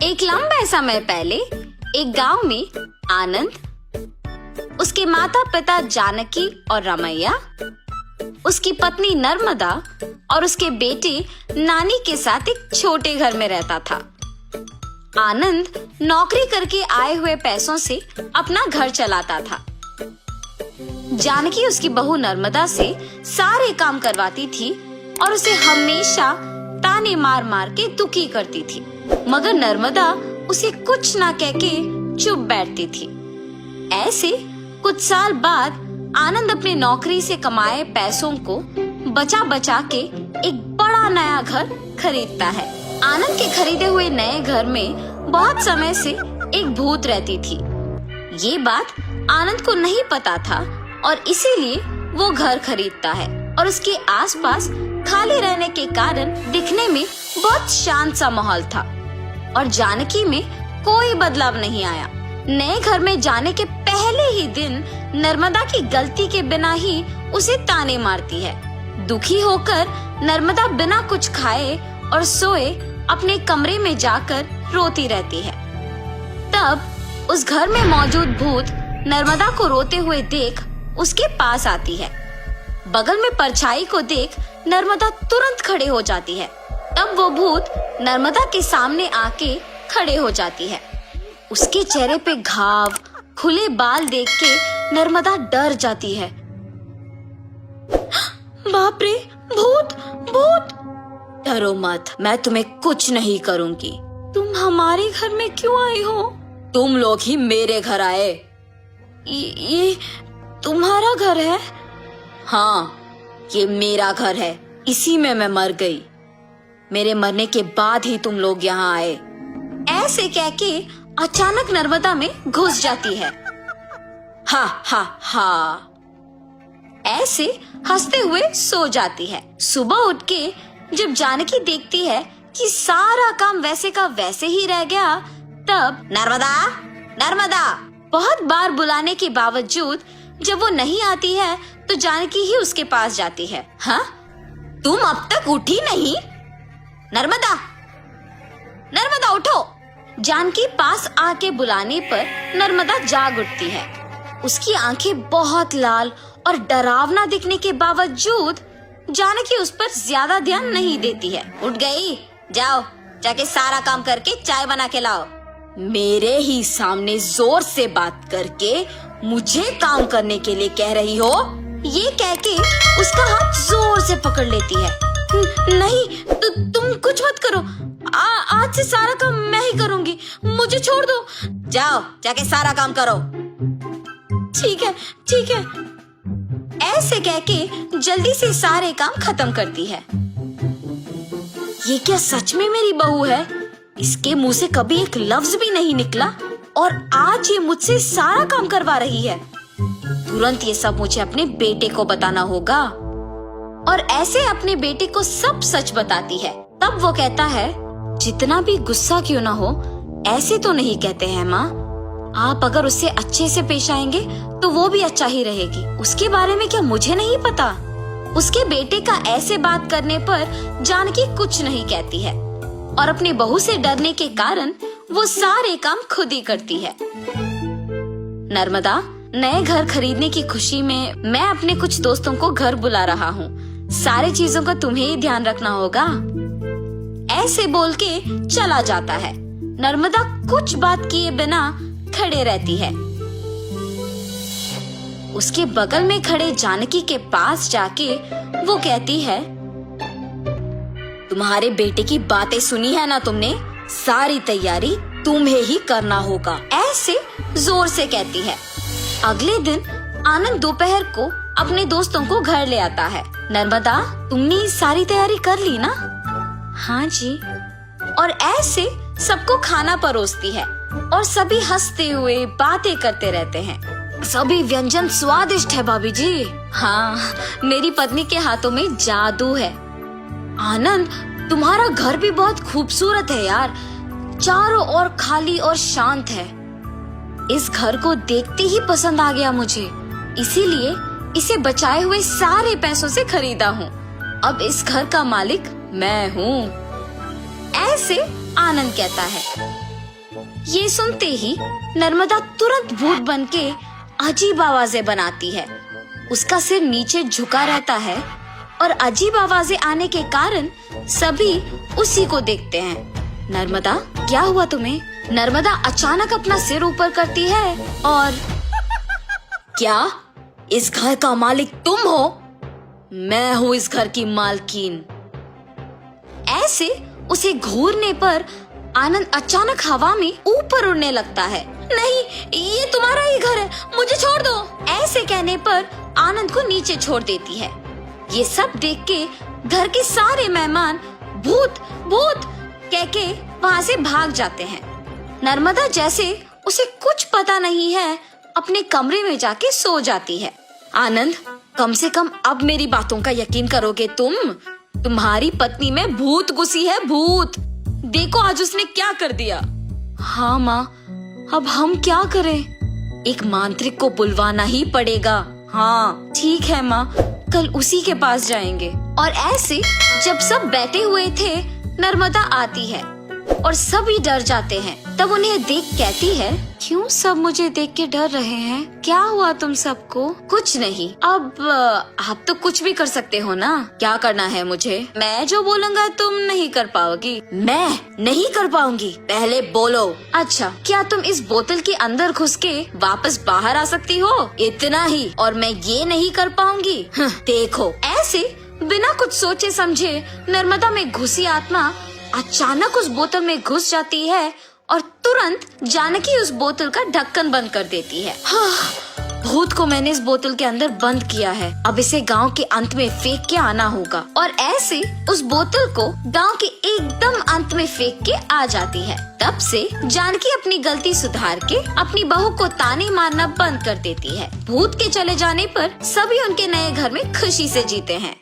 एक लंबे समय पहले एक गांव में आनंद, उसके माता पिता जानकी और रमैया, उसकी पत्नी नर्मदा और उसके बेटे नानी के साथ एक छोटे घर में रहता था। आनंद नौकरी करके आए हुए पैसों से अपना घर चलाता था। जानकी उसकी बहू नर्मदा से सारे काम करवाती थी और उसे हमेशा ताने मार मार के दुखी करती थी, मगर नर्मदा उसे कुछ ना कह के चुप बैठती थी। ऐसे कुछ साल बाद आनंद अपने नौकरी से कमाए पैसों को बचा बचा के एक बड़ा नया घर खरीदता है। आनंद के खरीदे हुए नए घर में बहुत समय से एक भूत रहती थी। ये बात आनंद को नहीं पता था और इसीलिए वो घर खरीदता है और उसके आसपास खाली रहने के कारण दिखने में बहुत शांत सा माहौल था और जानकी में कोई बदलाव नहीं आया। नए घर में जाने के पहले ही दिन नर्मदा की गलती के बिना ही उसे ताने मारती है। दुखी होकर नर्मदा बिना कुछ खाए और सोए अपने कमरे में जाकर रोती रहती है। तब उस घर में मौजूद भूत नर्मदा को रोते हुए देख उसके पास आती है। बगल में परछाई को देख नर्मदा तुरंत खड़े हो जाती है। तब वो भूत नर्मदा के सामने आके खड़े हो जाती है। उसके चेहरे पे घाव, खुले बाल देख के नर्मदा डर जाती है। बाप रे, भूत भूत! डरो मत, मैं तुम्हें कुछ नहीं करूंगी। तुम हमारे घर में क्यों आई हो? तुम लोग ही मेरे घर आए। ये तुम्हारा घर है? हाँ, ये मेरा घर है। इसी में मैं मर गई। मेरे मरने के बाद ही तुम लोग यहाँ आए। ऐसे कह के अचानक नर्मदा में घुस जाती है। हा हा हा, ऐसे हंसते हुए सो जाती है। सुबह उठ के जब जानकी देखती है कि सारा काम वैसे का वैसे ही रह गया, तब नर्मदा नर्मदा बहुत बार बुलाने के बावजूद जब वो नहीं आती है तो जानकी ही उसके पास जाती है। हाँ, तुम अब तक उठी नहीं? नर्मदा नर्मदा उठो! जानकी पास आके बुलाने पर नर्मदा जाग उठती है। उसकी आंखें बहुत लाल और डरावना दिखने के बावजूद जानकी उस पर ज्यादा ध्यान नहीं देती है। उठ गई? जाओ जाके सारा काम करके चाय बना के लाओ। मेरे ही सामने जोर से बात करके मुझे काम करने के लिए कह रही हो? ये कह के उसका हाथ जोर से पकड़ लेती है। नहीं, तुम कुछ मत करो। आज से सारा काम मैं ही करूंगी, मुझे छोड़ दो। जाओ जाके सारा काम करो। ठीक है ठीक है। ऐसे कह के जल्दी से सारे काम खत्म करती है। ये क्या सच में मेरी बहू है? इसके मुंह से कभी एक लफ्ज भी नहीं निकला और आज ये मुझसे सारा काम करवा रही है। तुरंत ये सब मुझे अपने बेटे को बताना होगा। और ऐसे अपने बेटे को सब सच बताती है। तब वो कहता है, जितना भी गुस्सा क्यों ना हो, ऐसे तो नहीं कहते हैं माँ। आप अगर उससे अच्छे से पेश आएंगे तो वो भी अच्छा ही रहेगी। उसके बारे में क्या मुझे नहीं पता? उसके बेटे का ऐसे बात करने पर जानकी कुछ नहीं कहती है और अपनी बहू से डरने के कारण वो सारे काम खुद ही करती है। नर्मदा, नए घर खरीदने की खुशी में मैं अपने कुछ दोस्तों को घर बुला रहा हूँ। सारी चीजों का तुम्हें ही ध्यान रखना होगा। ऐसे बोल के चला जाता है। नर्मदा कुछ बात किए बिना खड़े रहती है। उसके बगल में खड़े जानकी के पास जाके वो कहती है, तुम्हारे बेटे की बातें सुनी है ना तुमने? सारी तैयारी तुम्हें ही करना होगा। ऐसे जोर से कहती है। अगले दिन आनंद दोपहर को अपने दोस्तों को घर ले आता है। नर्मदा, तुमने सारी तैयारी कर ली ना? हाँ जी। और ऐसे सबको खाना परोसती है और सभी हंसते हुए बातें करते रहते हैं। सभी व्यंजन स्वादिष्ट है भाभी जी। हाँ, मेरी पत्नी के हाथों में जादू है। आनंद, तुम्हारा घर भी बहुत खूबसूरत है यार। चारों ओर खाली और शांत है। इस घर को देखते ही पसंद आ गया मुझे, इसीलिए इसे बचाए हुए सारे पैसों से खरीदा हूँ। अब इस घर का मालिक मैं हूँ। ऐसे आनंद कहता है। ये सुनते ही नर्मदा तुरंत भूत बनके अजीब आवाजें बनाती है। उसका सिर नीचे झुका रहता है और अजीब आवाजें आने के कारण सभी उसी को देखते हैं। नर्मदा, क्या हुआ तुम्हें? नर्मदा अचानक अपना सिर ऊपर करती है और क्या इस घर का मालिक तुम हो? मैं हूँ इस घर की मालकिन। ऐसे उसे घूरने पर आनंद अचानक हवा में ऊपर उड़ने लगता है। नहीं, ये तुम्हारा ही घर है, मुझे छोड़ दो। ऐसे कहने पर आनंद को नीचे छोड़ देती है। ये सब देख के घर के सारे मेहमान भूत भूत कह के वहाँ से भाग जाते हैं। नर्मदा जैसे उसे कुछ पता नहीं है अपने कमरे में जाके सो जाती है। आनंद, कम से कम अब मेरी बातों का यकीन करोगे तुम? तुम्हारी पत्नी में भूत घुसी है, भूत। देखो आज उसने क्या कर दिया। हाँ माँ, अब हम क्या करें? एक मांत्रिक को बुलवाना ही पड़ेगा। हाँ ठीक है माँ, कल उसी के पास जाएंगे। और ऐसे जब सब बैठे हुए थे, नर्मदा आती है और सभी डर जाते हैं। तब उन्हें देख कहती है, क्यों सब मुझे देख के डर रहे हैं? क्या हुआ तुम सबको? कुछ नहीं, अब आप तो कुछ भी कर सकते हो ना। क्या करना है मुझे? मैं जो बोलूँगा तुम नहीं कर पाओगी। मैं नहीं कर पाऊंगी? पहले बोलो। अच्छा, क्या तुम इस बोतल के अंदर घुस के वापस बाहर आ सकती हो? इतना ही, और मैं ये नहीं कर पाऊंगी? देखो। ऐसे बिना कुछ सोचे समझे नर्मदा में घुसी आत्मा अचानक उस बोतल में घुस जाती है और तुरंत जानकी उस बोतल का ढक्कन बंद कर देती है। हाँ, भूत को मैंने इस बोतल के अंदर बंद किया है। अब इसे गांव के अंत में फेंक के आना होगा। और ऐसे उस बोतल को गांव के एकदम अंत में फेंक के आ जाती है। तब से जानकी अपनी गलती सुधार के अपनी बहू को ताने मारना बंद कर देती है। भूत के चले जाने पर सभी उनके नए घर में खुशी से जीते हैं।